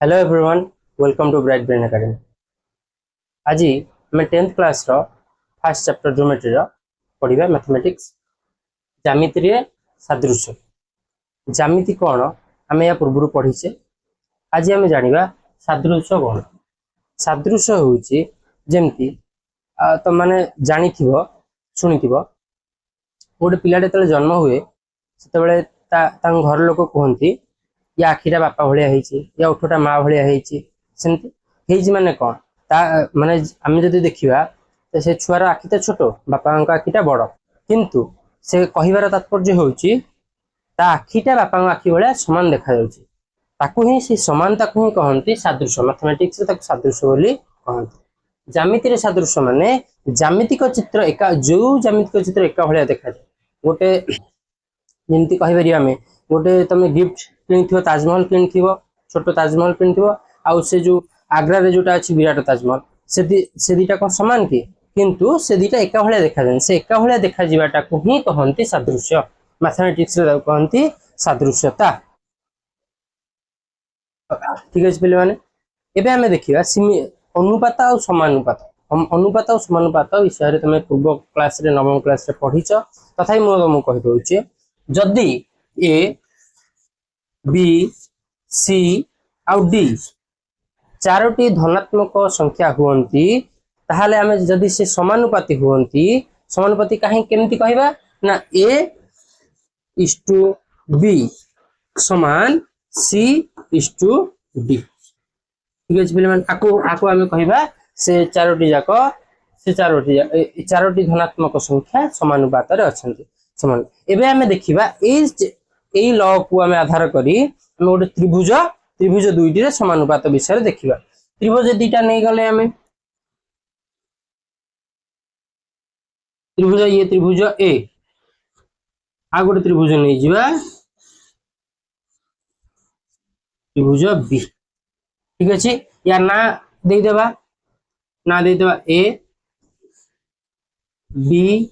Hello everyone, welcome to Bright Brain Academy. आज आम 10th class रो फर्स्ट चैप्टर ज्योमेट्री रो पढ़िबा मैथमेटिक्स ज्यामिति रे सादृश्य। ज्यामिति कौन आम या पूर्व पढ़ीचे। आज आम जानिबा सादृश्य कौन। सादृश्य होउची जेमती तो माने जानिथिबो सुनिथिबो गोटे पिलाटे तले जन्म हुए सेतेबेले तांग घर लोक कहंती या आखिटा बापा भलिया ହେଇଛି या ओठटा माँ भलिया ହେଇଛି। सेमती ହେଇଛି माने कौन ता माने आम जदि देखिबा तो से छुआर आखिटा छोट बापा आखिटा बड़ किंतु से कहिबार तात्पर्य होउची ता आखिटा बापा आखि भलिया समान देखा जाउची। ताकू ही से समानता को ही कहंती सादृश्य। मैथमेटिक्स रे ताकू सादृश्य बोली कहंती। ज्यामिति रे सादृश्य माने ज्यामितिक चित्र एका जो ज्यामितिक चित्र एका भलिया देखा जाय। गोटे जेमती कहि परिया आमे गोटे तमे गिफ्ट किनिथिबो ताजमहल किनिथिबो छोटो ताजमहल किनिथिबो आउ से जो आग्रा रे जोटा अछि विराट ताजमहल से दीटा को समान की किंतु से दीटा एका भलिया देखा जाय। से एका भलिया देखा जीवाटा को ही कहंती सादृश्य। मैथमेटिक्स रे कहंती सादृश्यता। ठीक है पिले माने एबे हमें देखिबा अनुपात और समानुपात। अनुपात और समानुपात विषय रे तमे पूर्व क्लास रे नवम क्लास रे पढिछ। तथापि मो तुमको कहि दउछि जदि ए बी सी आउ डी चारोटी धनात्मक संख्या हुअंती ताहाले आमे जदि से समानुपाती हुअंती समानुपाती काहे केमती कहबा ना ए इज टू बी समान सी इज टू डी। ठीक है पिले माने आको आमे कहबा से चारोटी धनात्मक संख्या समानुपात रे अछंती समान। एबे आमे देखिबा एई लॉ को आमे आधार करी आमे गोटे त्रिभुज दुईटी रे समानुपात विषय देखिबा। त्रिभुज दुईटा नै गले आमे त्रिभुज ये त्रिभुज ए आ गोटे त्रिभुज नै जिबा त्रिभुज बी। ठीक अछि या ना दे देबा ए बी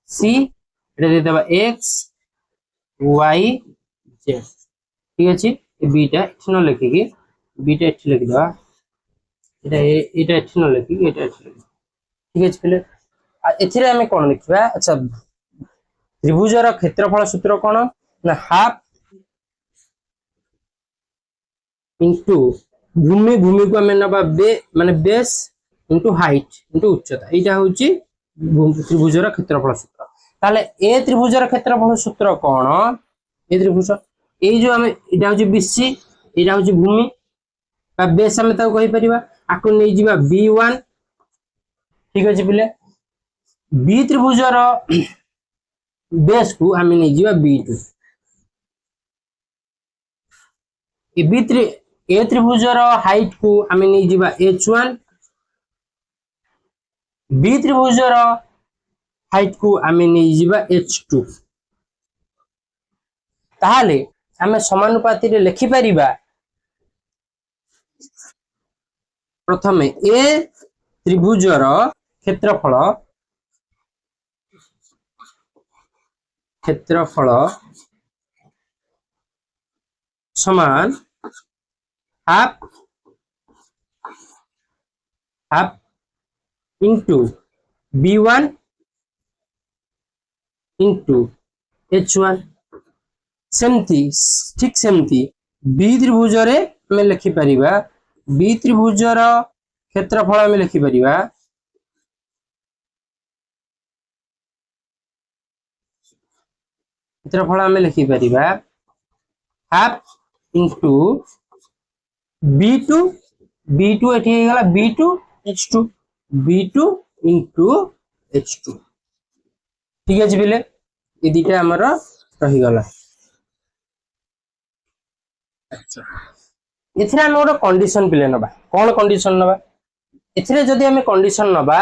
सी एटा दे देबा एक्स वाई जेड। ठीक अछि बीटा एठी न लिखिकी बीटा एठी लिख दवा एटा एठी न लिखिकी एटा एठी लिख। ठीक अछि पहिले एथिरे हमें कोन लिखबा। अच्छा त्रिभुजर क्षेत्रफल सूत्र कोन ना हाफ इनटू भूमि को हमें नबा माने बेस इनटू हाइट इनटू उच्चता। एटा होची त्रिभुजर क्षेत्रफल सूत्र। ताले ए त्रिभुजर क्षेत्रफल सूत्र कोन ए त्रिभुज ए जो हमें एटा होची बीसी एटा होची भूमि का बेस हमें ताको कहि परिबा आको नै जिबा b1। ठीक अछि पिले बी त्रिभुजर बेस को हमें नै जिबा b2। ए त्रिभुजर हाइट को हमें नै जिबा h1 बी त्रिभुजर हाइट को हमें नै जिबा h2। ताहाले हमें समानुपाती रे लिखि परिबा प्रथमे ए त्रिभुजर क्षेत्रफल समान half into b1 into h1। सेमती ठीक सेमती बी त्रिभुज रे हमें लिखि परिबा बी त्रिभुजर क्षेत्रफल हमें लिखि परिबा क्षेत्रफल हमें लिखि परिबा हाफ इंटू b2 एठी हे गला b2 h2 b2 into h2। ठीक अछि बिले ए दिटा हमर रहि गला। अच्छा एथिरे हम गोटे कंडीशन पिले नबा कोन कंडीशन नबा एथिरे जदि हम कंडीशन नबा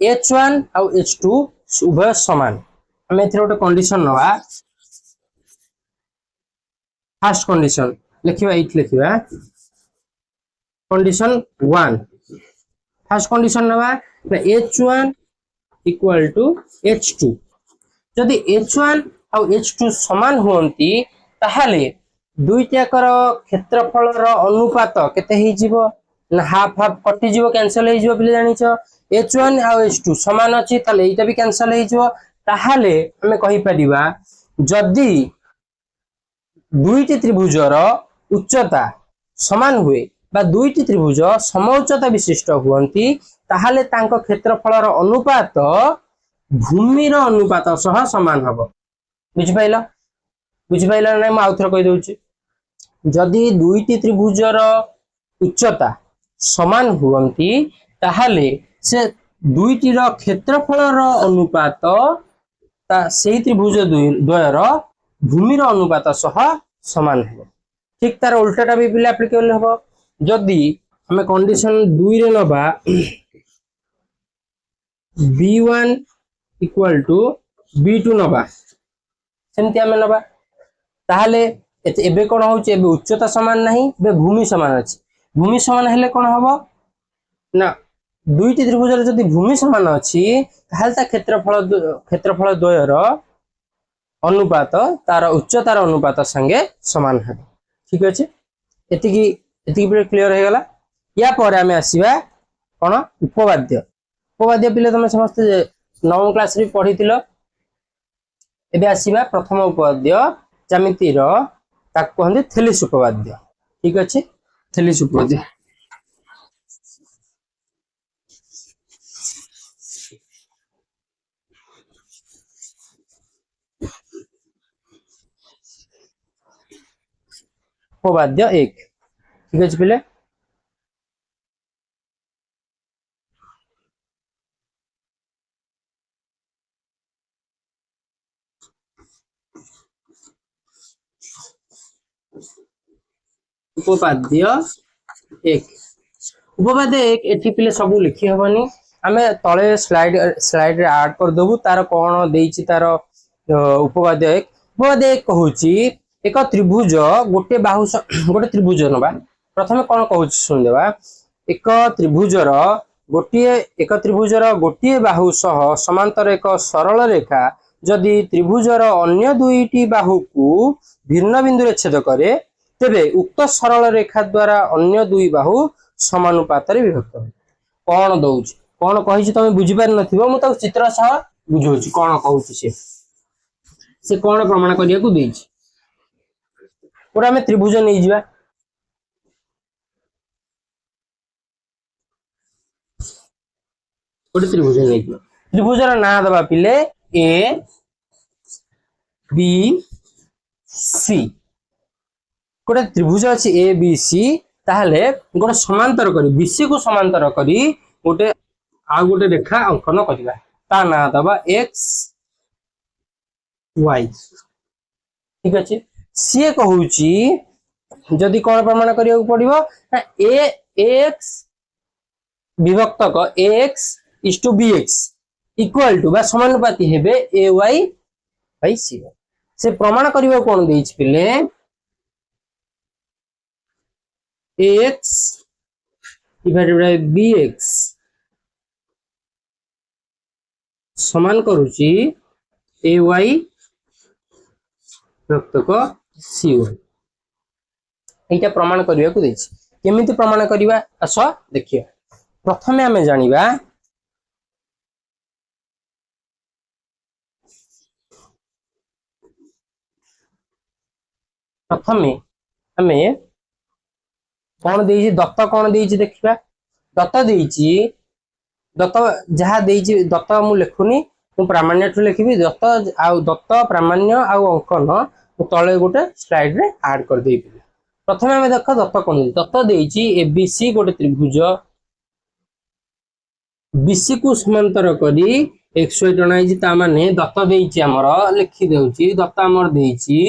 h1 आउ h2 उभय समान हम एथिरे गोटे कंडीशन नबा। फर्स्ट कंडीशन लिखिबा एट लिखिबा कंडीशन 1। फर्स्ट कंडीशन नबा h1 इक्वल टू h2 जदि h1 आउ h2 समान होंती ताहाले दुईटाकर क्षेत्रफल अनुपात केते ही जीवो ना हाफ हाफ कटि जीवो कैंसिल हो जीवो पिले जानिछ h1 आ h2 समान अछि ताले एटा भी कैंसिल हो जीवो ताहाले हमें कहि परिबा जदी दुईटी त्रिभुजर उच्चता समान हुए बा दुईटी त्रिभुज समउच्चता विशिष्ट हुअंती ताहाले तांको क्षेत्रफलर अनुपात भूमिर अनुपात सह समान हबो बुझि पाइला नै म आउथर कहि दउची जदी दुईटी त्रिभुजर उच्चता समान हुअंती ताहाले से दुईटी रो क्षेत्रफलर अनुपात ता सेही त्रिभुज द्वयर भूमिर अनुपात सह समान है ठीक तार उल्टाटा भी पिले एप्लीकेबल हबो जदी हमें कंडीशन 2 रे नबा b1 इक्वल टू b2 नबा सेमति हमें नबा ताहाले एबे कोन होउचे एबे उच्चता समान नहीं एबे भूमि समान अछि भूमि समान हेले कोन हबो ना दुईटी त्रिभुजर जदी भूमि समान अछि ताहाले ता क्षेत्रफल द्वयर अनुपात तार उच्चतार अनुपात संगे समान है ठीक अछि एतिकी क्लियर हो गला या पर हमें आसीबा कोन उपपाद्य पिले तुम समस्त नवम क्लास रे पढितिलो एबे आसीबा प्रथम उपपाद्य ज्यामितिर ताक कहंदी थेलिस उपपाद्य ठीक अछि थेलिस उपपाद्य उपपाद्य 1 ठीक अछि पिले उपपाद्य 1 एठी पिले सब लिखि हबनी आमे तळे स्लाइड रे ऐड कर दबु तार कोन देइछि तार उपपाद्य 1 कहूची एक त्रिभुज गोटे बाहु गोटे त्रिभुज नबा प्रथमे कोन कहूची सुन देबा एक त्रिभुजर गोटे बाहु सह समांतर एक सरल रेखा जदि त्रिभुजर अन्य दुईटी बाहु को भिन्न बिंदु रे छेद करे तेबे उक्त सरल रेखा द्वारा अन्य दुई बाहु समानुपात रे विभक्त कोन दउची कोन कहिछि तमे बुझि पार नथिबो मु त चित्र सह बुझौछि कोन कहूछि से कोन प्रमाण करिया को देछि पूरा में त्रिभुज नहीं जिबा गोटे त्रिभुज नहीं जिबा त्रिभुजर ना दबा पिले ए बी सी गोटे त्रिभुज अछि ए बी सी ताहले गोटे समांतर करी बीसी को समांतर करी गोटे आ गोटे रेखा अंकन करिबा ता ना दबा एक्स वाई ठीक अछि सी कहूची जदि कोन प्रमाण करिया पड़िबो ना ए एक्स विभक्तक x is to B x equal to बा समानुपाती हेबे ए वाई बाई सी से प्रमाण करिया कोन देइछ पिले x divided by b x समान करूची ए वाई विभक्तक सी वाई एटा प्रमाण करिया को देछि केमिति प्रमाण करिवा आस देखियो प्रथमे हमें जानिबा प्रथमे हमें कोन देछि दत्त कोन देछि देखिबा दत्त देछि दत्त जहा देछि दत्त मु लेखुनी मु प्रामाण्य ठु लिखिबी दत्त प्रामाण्य आ अंकन मु तळे गोटे स्लाइड रे ऐड कर देबी प्रथमे हमें देख दत्त कोन दत्त देछि एबीसी गोटे त्रिभुज बीसी को समांतर करी एक्स वाई टणाइछि ता माने दत्त देछि हमर लिखि देउछि दत्त हमर देछि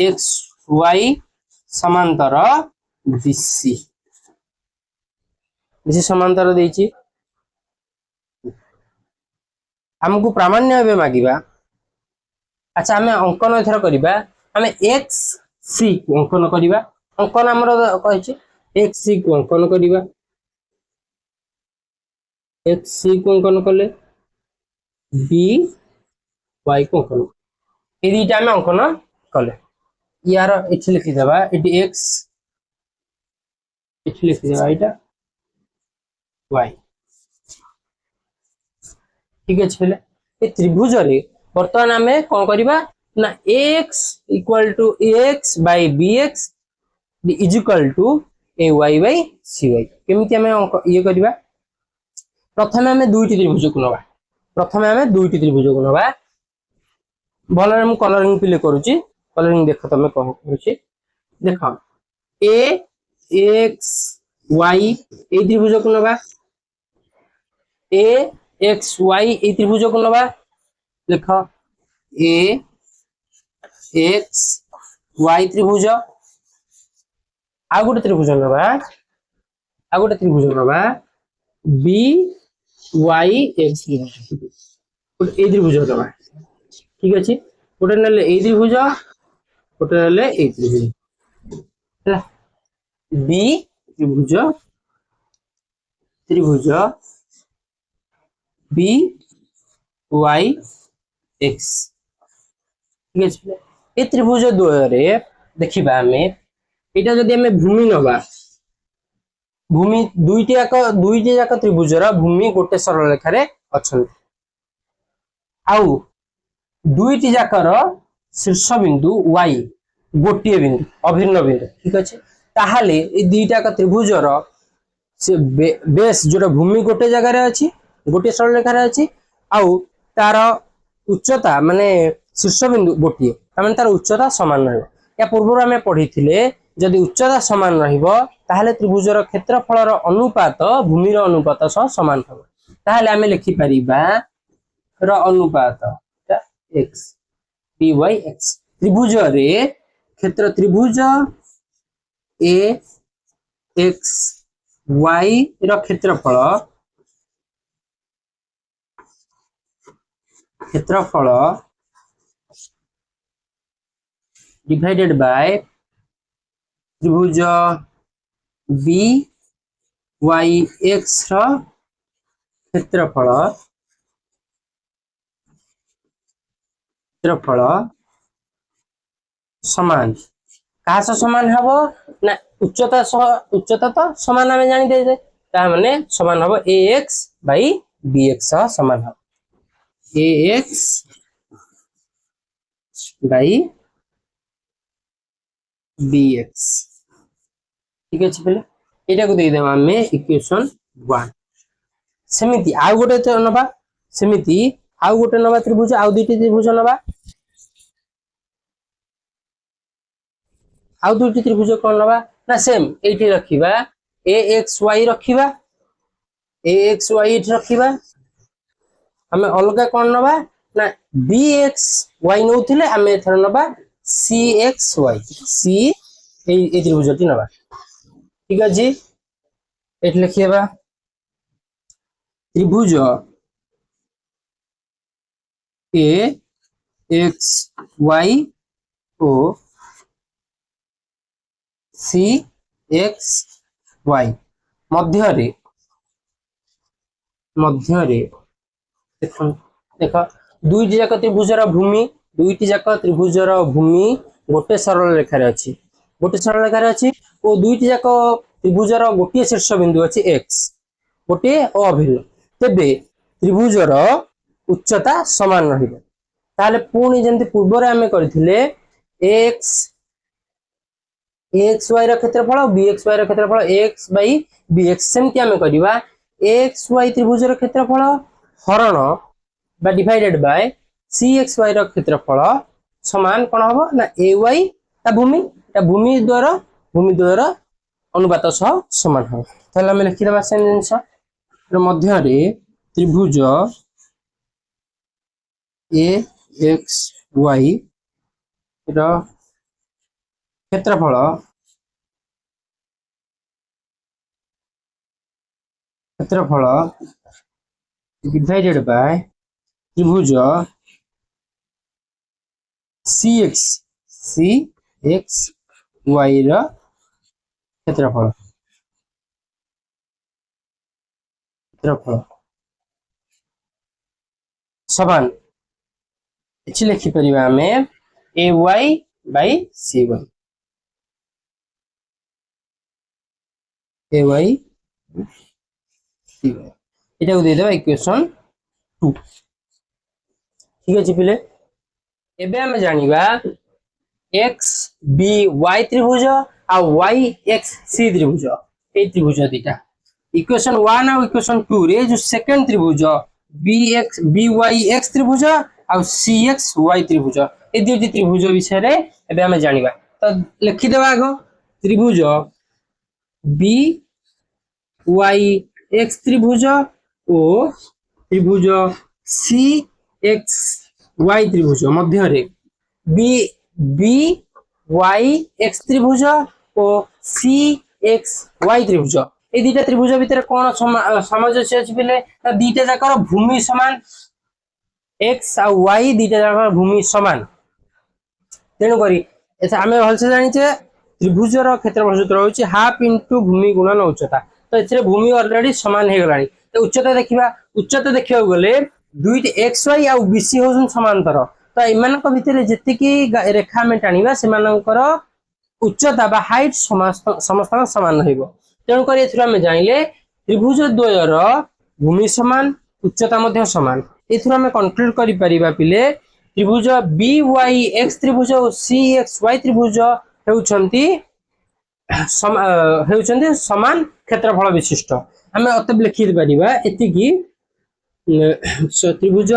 एक्स वाई समांतर बीसी बीसी समांतर देछि हमकु प्रामाण्य एबे मागिबा अच्छा हमें अंकन एथर करिबा हमें एक्स सी को अंकन करिबा अंकन हमर कहिछि एक्स सी को अंकन करिबा एक्स सी को अंकन कले बी वाई को अंकन ए दीटा में अंकन कले यार एठी लिखि देबा एठी x एठी लिखि देबा एटा y ठीक अछि पहले ए त्रिभुज रे वर्तमान हमें कोन करबा ना x equal to ax by bx is equal to ay by cy केमिति हमें ये करबा प्रथमे हमें दुईटी त्रिभुज को नबा प्रथमे हमें दुईटी त्रिभुज को नबा भले हम कलरिंग प्ले करूची कलरिंग देखो तमे कहो करूची देखो a x y ए त्रिभुज को नबा a x y ए त्रिभुज को नबा देखो a x y त्रिभुज आ गोटे त्रिभुज नबा आ गोटे त्रिभुज नबा b y x त्रिभुज ए त्रिभुज नबा ठीक अछि गोटे नले ए त्रिभुज गोटे नले ए त्रिभुज हला b त्रिभुज त्रिभुज b y x ठीक अछि ए त्रिभुज द्वय रे देखिबा हमें एटा जदि हमें भूमि नबा भूमि दुईटी जाक त्रिभुजर भूमि गोटे सरल रेखा रे अछन आउ दुईटी जाकर शीर्ष बिंदु y गोटे बिंदु अभिन्न बिंदु ठीक अछि ताहाले ए दुईटा का त्रिभुजर से बेस जोटा भूमि गोटे जगह रे अछि गोटे सरल रेखा रे अछि आउ तार उच्चता माने शीर्ष बिंदु गोटे तामें तार उच्चता समान रहबो या पूर्व हमें पढ़िथिले जदि उच्चता समान रहिबो ताहाले त्रिभुजर क्षेत्रफलर अनुपात भूमिर अनुपात सह समान हबो ताहाले हमें लिखि परिबा र अनुपात x py x त्रिभुज रे क्षेत्र त्रिभुज a x y र क्षेत्रफल डिवाइडेड बाय त्रिभुज b y x र क्षेत्रफल समान कहा से समान हबो ना उच्चता तो समान हमें जानि दे ता माने समान हबो ax by bx सह समान हबो ax by bx ठीक अछि पहले एटा को दे देबा हमें इक्वेशन 1 सेमिति आ गोटे तो नबा सेमिति आ गोटे नबा त्रिभुज आ दुईटी त्रिभुज नबा आ दुईटी त्रिभुज कोन नबा ना सेम एठी रखिबा axy रखिबा axy एठी रखिबा हमें अलगा कोन नबा ना bxy नउथिले हमें एथर नबा cxy c ए त्रिभुजटी नबा ठीक अछि एठी लिखिबा त्रिभुज a x y O c x y मध्य रे देखो दुईटी जाक त्रिभुजर भूमि गोटे सरल रेखा रे अछि ओ दुईटी जाक त्रिभुजर गोटे शीर्ष बिंदु अछि x गोटे ओ अभिन्न तेबे त्रिभुजर उच्चता समान रहिबो ताले पुणी जेंति पूर्व रे हमें करथिले x xy र क्षेत्रफल bxy र क्षेत्रफल x by bx सेमति हमें करबा xy त्रिभुजर क्षेत्रफल हरण बा डिवाइडेड बाय cxy र क्षेत्रफल समान कोन हबो ना ay ता भूमि द्वारा अनुपात सह समान हबो ताले हमें लिखि देबा सेम जिंस मध्य रे त्रिभुज a x y र क्षेत्रफल डिवाइडेड बाय त्रिभुज cx y र क्षेत्रफल समान एछि लिखि परिबा हमें ay by C y a y c y এটা को देदेबा इक्वेशन 2 ठीक আছে पिले एबे हम जानिबा एक्स बी वाई त्रिभुज आ वाई एक्स सी त्रिभुज ए त्रिभुज दीटा इक्वेशन 1 और इक्वेशन 2 रे जो सेकंड त्रिभुज B x b Y x त्रिभुज आ सी एक्स वाई त्रिभुज ए दुईटी त्रिभुज विषय रे एबे हम जानिबा तो लिखि देबा आगो त्रिभुज बी वाई एक्स त्रिभुज और त्रिभुज सी एक्स वाई त्रिभुज मध्य रे बी बी वाई एक्स त्रिभुज और सी एक्स वाई त्रिभुज ए दुईटा त्रिभुज भितर कौन सामंजस्य अछि बेले दुईटा जाकर भूमि समान एक्स आ वाई दुईटा जाकर भूमि समान तेणु करी आम भलसे जानिचे त्रिभुजर क्षेत्रफल सूत्र होची हाफ इंटू भूमि गुणन उच्चता तो एथिरे भूमि ऑलरेडी समान हे गलानी तो उच्चता देखिबा गले दुईट एक्स वाई आ बीसी होसन समांतर तो एमानक भितर जेतिकी रेखा में टाणीबा सेमानकर उच्चता बा हाइट समस्त समान रहइबो तेणु करी एथिरो हम जानिले त्रिभुज द्वयर भूमि समान उच्चता मध्य समान एथिरो हम कंक्लूड करि परिबा पिले त्रिभुज बी वाई एक्स त्रिभुज और सी एक्स वाई त्रिभुज हेउछंती समान क्षेत्रफल विशिष्ट आम अतएव लिखि परिबा एतिकी त्रिभुज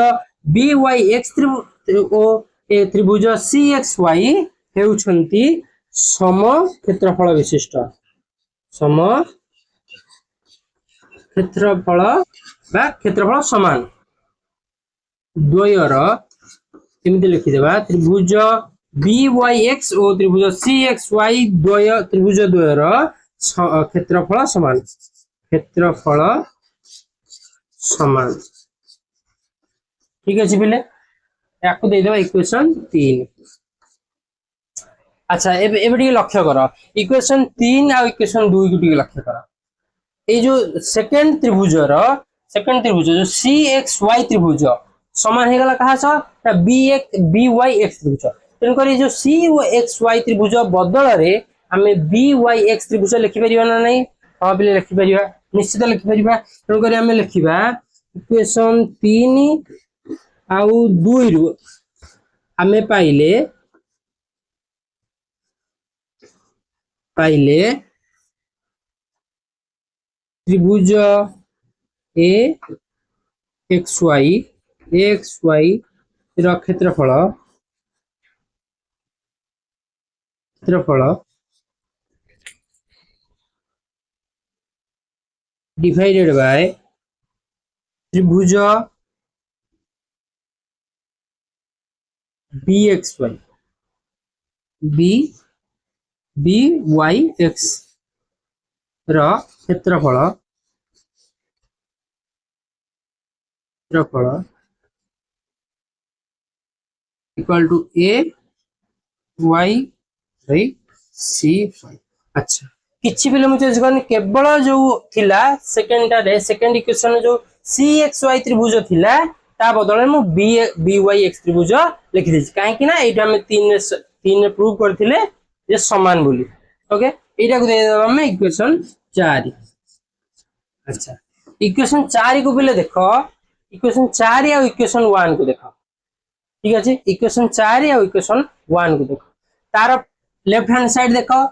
बी वाई एक्स त्रिभुज सी एक्स वाई हेउछंती सम क्षेत्रफल विशिष्ट सम क्षेत्रफल बा क्षेत्रफल समान द्वयर एमती लिखिदेबा त्रिभुज बी वाई एक्स और त्रिभुज सी एक्स वाई द्वय त्रिभुज द्वयर क्षेत्रफल समान ठीक है पिले याकू दे देबा इक्वेशन 3 अच्छा एबे लक्ष्य कर इक्वेशन 3 आ इक्वेशन 2 को लक्ष्य कर ए जो सेकंड त्रिभुज जो सी एक्स वाई त्रिभुज समान हे गला कहा सा बी वाई एक्स त्रिभुज तेन कर जो सी एक्स वाई त्रिभुज बदल रे आमे बी वाई एक्स त्रिभुज लिखि परिबा ना नहीं हां पिले लिखि परिबा निश्चित लिखि परिबा तेन कर आमे लिखिबा इक्वेशन 3 आउ 2 रु आमे पाइले त्रिभुज ए एक्स वाई रो क्षेत्रफल डिवाइडेड बाय त्रिभुज B X Y B Y X रो क्षेत्रफल equal to A Y by C Y अच्छा किछि बेले मुझे जगन केवल जो थिला सेकंड इक्वेशन जो सी एक्स वाई त्रिभुज थिला ता बदले मु बी वाई एक्स त्रिभुज लिखि देछि काहे कि ना एटा हम 3 प्रूव करथिले जे समान बोली ओके एटा को दे देबा हम इक्वेशन 4 अच्छा इक्वेशन 4 को बेले देखो इक्वेशन 4 या इक्वेशन 1 को देखो ठीक है इक्वेशन 4 या इक्वेशन 1 को देखो तार लेफ्ट हैंड साइड देखो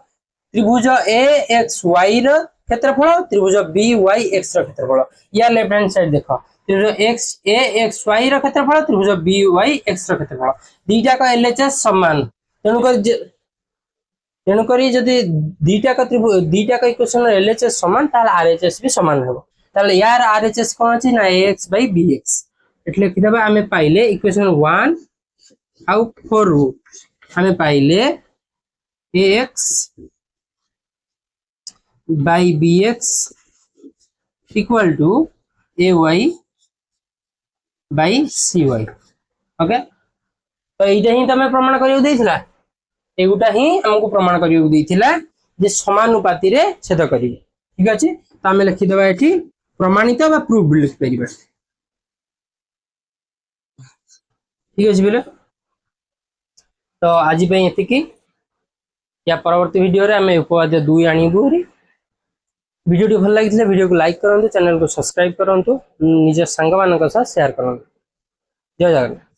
त्रिभुज ए एक्स वाई रो क्षेत्रफल त्रिभुज बी वाई एक्स रो क्षेत्रफल या लेफ्ट हैंड साइड देखो त्रिभुज एक्स ए एक्स वाई रो क्षेत्रफल त्रिभुज बी वाई एक्स रो क्षेत्रफल दीटा का एलएचएस समान तेणु करी जदि दीटा का इक्वेशन एलएचएस समान ताल आरएचएस भी समान हेबो ताल यार आरएचएस कोन अछि ना एक्स बाय बीएक्स एटले किदबा हमें पाइले इक्वेशन 1 आउ 4 रु हमें पाइले ax by bx equal to ay by cy okay तो एटा ही तमे प्रमाण करियो देथिला एगुटा ही हमको प्रमाण करियो देथिला जे समानुपाती रे छेद करिवे ठीक अछि त हमें लिखि देबा एठी प्रमाणित बा प्रूफ लिखि परिबा ठीक अछि बेले तो आज ये या परवर्ती वीडियो रे आमे उपवाद्य 2 आनिबु। वीडियो भल लगी वीडियो को लाइक करूँ, चैनल को सब्सक्राइब करूँ, निज सांग मान शेयर करूँ। जय जगन्नाथ।